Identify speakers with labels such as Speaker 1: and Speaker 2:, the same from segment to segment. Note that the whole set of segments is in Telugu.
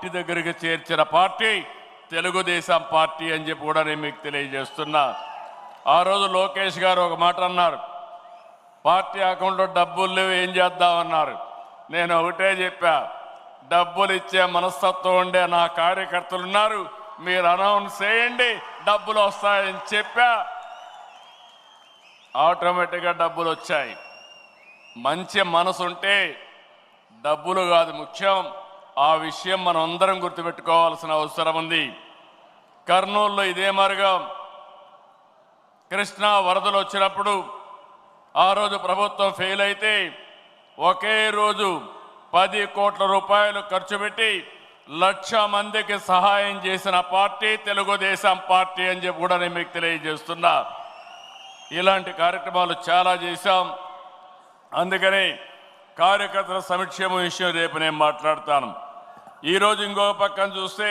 Speaker 1: ఇంటి దగ్గరికి చేర్చిన పార్టీ తెలుగుదేశం పార్టీ అని చెప్పి కూడా నేను మీకు తెలియజేస్తున్నా. ఆ రోజు లోకేష్ గారు ఒక మాట అన్నారు, పార్టీ అకౌంట్లో డబ్బులు లేవు ఏం చేద్దామన్నారు. నేను ఒకటే చెప్పా, డబ్బులు ఇచ్చే మనస్తత్వం ఉండే నా కార్యకర్తలు ఉన్నారు, మీరు అనౌన్స్ చేయండి డబ్బులు వస్తాయని చెప్పా. ఆటోమేటిక్గా డబ్బులు వచ్చాయి. మంచి మనసు ఉంటే డబ్బులు కాదు ముఖ్యం. ఆ విషయం మనం అందరం గుర్తుపెట్టుకోవాల్సిన అవసరం ఉంది. కర్నూలులో ఇదే మాదిరిగా కృష్ణా వరదలు వచ్చినప్పుడు ఆ రోజు ప్రభుత్వం ఫెయిల్ అయితే ఒకే రోజు 10 కోట్ల రూపాయలు ఖర్చు పెట్టి 1,00,000 మందికి సహాయం చేసిన పార్టీ తెలుగుదేశం పార్టీ అని చెప్పి కూడా నేను మీకు తెలియజేస్తున్నా. ఇలాంటి కార్యక్రమాలు చాలా చేశాం. అందుకని కార్యకర్తల సంక్షేమ విషయం రేపు నేను మాట్లాడతాను. ఈరోజు ఇంకొక పక్కన చూస్తే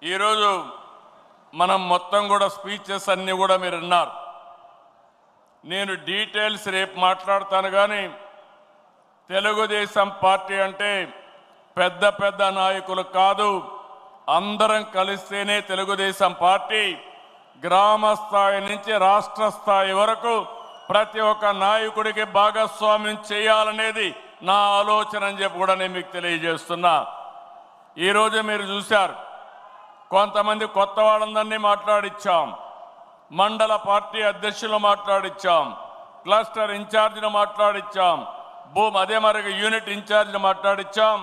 Speaker 1: ఈరోజు మనం మొత్తం కూడా స్పీచెస్ అన్నీ కూడా మీరు విన్నారు. నేను డీటెయిల్స్ రేపు మాట్లాడతాను. కానీ తెలుగుదేశం పార్టీ అంటే పెద్ద పెద్ద నాయకులు కాదు, అందరం కలిస్తేనే తెలుగుదేశం పార్టీ. గ్రామ స్థాయి నుంచి రాష్ట్ర స్థాయి వరకు ప్రతి ఒక్క నాయకుడికి భాగస్వామ్యం చేయాలనేది నా ఆలోచన అని చెప్పి కూడా నేను మీకు తెలియజేస్తున్నా. ఈరోజు మీరు చూశారు, కొంతమంది కొత్త వాళ్ళందరినీ మాట్లాడిచ్చాం, మండల పార్టీ అధ్యక్షులు మాట్లాడిచ్చాం, క్లస్టర్ ఇన్ఛార్జిని మాట్లాడిచ్చాం, అదే మరిగా యూనిట్ ఇన్ఛార్జిని మాట్లాడిచ్చాం,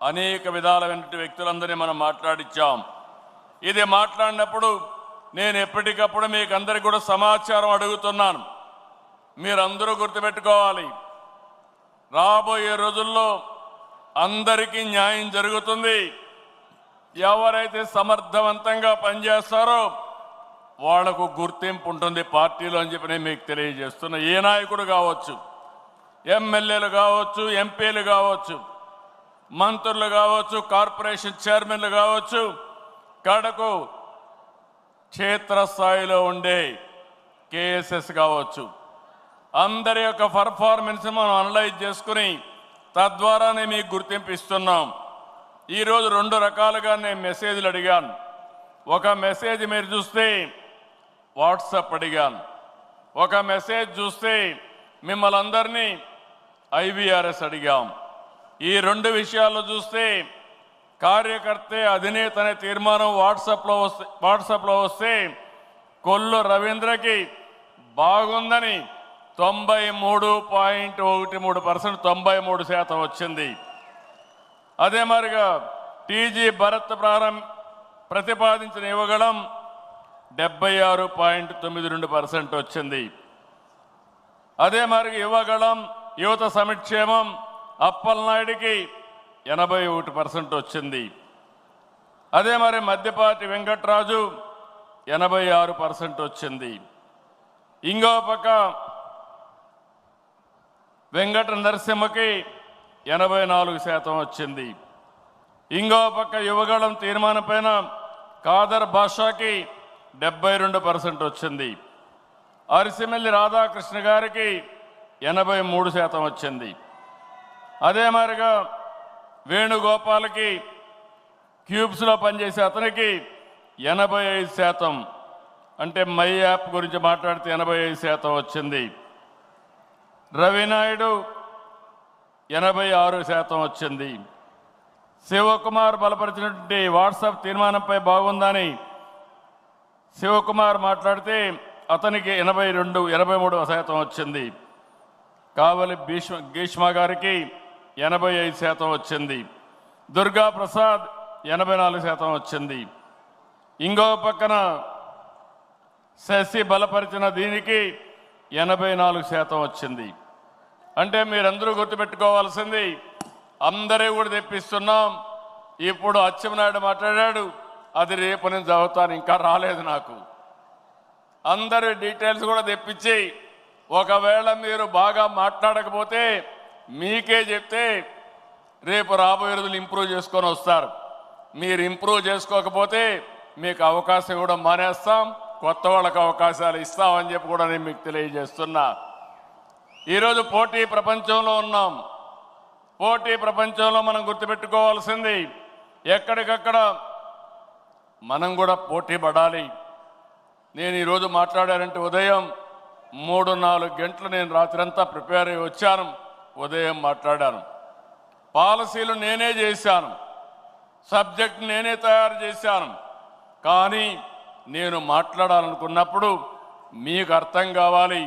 Speaker 1: అనేక విధాలైన వ్యక్తులందరినీ మనం మాట్లాడిచ్చాం. ఇది మాట్లాడినప్పుడు నేను ఎప్పటికప్పుడు మీకు అందరికీ కూడా సమాచారం అడుగుతున్నాను. మీరందరూ గుర్తుపెట్టుకోవాలి, రాబోయే రోజుల్లో అందరికీ న్యాయం జరుగుతుంది. ఎవరైతే సమర్థవంతంగా పనిచేస్తారో వాళ్లకు గుర్తింపు ఉంటుంది పార్టీలో అని చెప్పి నేను మీకు తెలియజేస్తున్నా. ఏ నాయకుడు కావచ్చు, ఎమ్మెల్యేలు కావచ్చు, ఎంపీలు కావచ్చు, మంత్రులు కావచ్చు, కార్పొరేషన్ చైర్మన్లు కావచ్చు, కడకు క్షేత్రస్థాయిలో ఉండే కేఎస్ఎస్ కావచ్చు, అందరి యొక్క పర్ఫార్మెన్స్ మనం అనలైజ్ చేసుకుని తద్వారానే మీకు గుర్తింపు ఇస్తున్నాం. ఈరోజు 2 రకాలుగా నేను మెసేజ్లు అడిగాను. ఒక మెసేజ్ మీరు చూస్తే వాట్సాప్ అడిగాను, ఒక మెసేజ్ చూస్తే మిమ్మల్ని అందరినీ ఐవీఆర్ఎస్ అడిగాం. ఈ 2 విషయాల్లో చూస్తే కార్యకర్తే అధినేత అనే తీర్మానం వాట్సాప్లో వస్తే కొల్లు రవీంద్రకి బాగుందని 93.13% 93% వచ్చింది. అదే మరిగా టీజీ భరత్ ప్రతిపాదించిన యువగళం 76.92% వచ్చింది. అదే మరిగా యువగళం యువత సంక్షేమం అప్పలనాయుడికి 81% వచ్చింది. అదే మరి మధ్యపాటి వెంకట్రాజు 86% వచ్చింది. ఇంకో పక్క వెంకట నరసింహకి 84% వచ్చింది. ఇంకో పక్క యువగళం తీర్మానం పైన కాదర్ భాషకి 72% వచ్చింది. అరిసిమెల్లి రాధాకృష్ణ గారికి 83% వచ్చింది. అదే మరిగా వేణుగోపాల్కి క్యూబ్స్లో పనిచేసే అతనికి 85%, అంటే మై యాప్ గురించి మాట్లాడితే 85% వచ్చింది. రవినాయుడు 86% వచ్చింది. శివకుమార్ బలపరిచినటువంటి వాట్సాప్ తీర్మానంపై బాగుందని శివకుమార్ మాట్లాడితే అతనికి 83% వచ్చింది. కావలి గీష్మ గారికి 85% వచ్చింది. దుర్గా ప్రసాద్ 84% వచ్చింది. ఇంకో పక్కన శశి బలపరిచిన దీనికి 84% వచ్చింది. అంటే మీరందరూ గుర్తుపెట్టుకోవాల్సింది, అందరూ కూడా తెప్పిస్తున్నాం. ఇప్పుడు అచ్చెన్నాయుడు మాట్లాడాడు, అది రేపు నేను చదువుతాను, ఇంకా రాలేదు నాకు. అందరి డీటెయిల్స్ కూడా తెప్పించి ఒకవేళ మీరు బాగా మాట్లాడకపోతే మీకే చెప్తే రేపు రాబోయే రోజులు ఇంప్రూవ్ చేసుకొని వస్తారు. మీరు ఇంప్రూవ్ చేసుకోకపోతే మీకు అవకాశం కూడా మానేస్తాం, కొత్త వాళ్ళకి అవకాశాలు ఇస్తామని చెప్పి కూడా నేను మీకు తెలియజేస్తున్నా. ఈరోజు పోటీ ప్రపంచంలో ఉన్నాం. పోటీ ప్రపంచంలో మనం గుర్తుపెట్టుకోవాల్సింది ఎక్కడికక్కడ మనం కూడా పోటీ పడాలి. నేను ఈరోజు మాట్లాడానంటే ఉదయం 3-4 గంటలు నేను రాత్రంతా ప్రిపేర్ అయ్యి వచ్చాను. ఉదయం మాట్లాడాను. పాలసీలు నేనే చేశాను, సబ్జెక్ట్ నేనే తయారు చేశాను. కానీ నేను మాట్లాడాలనుకున్నప్పుడు మీకు అర్థం కావాలి.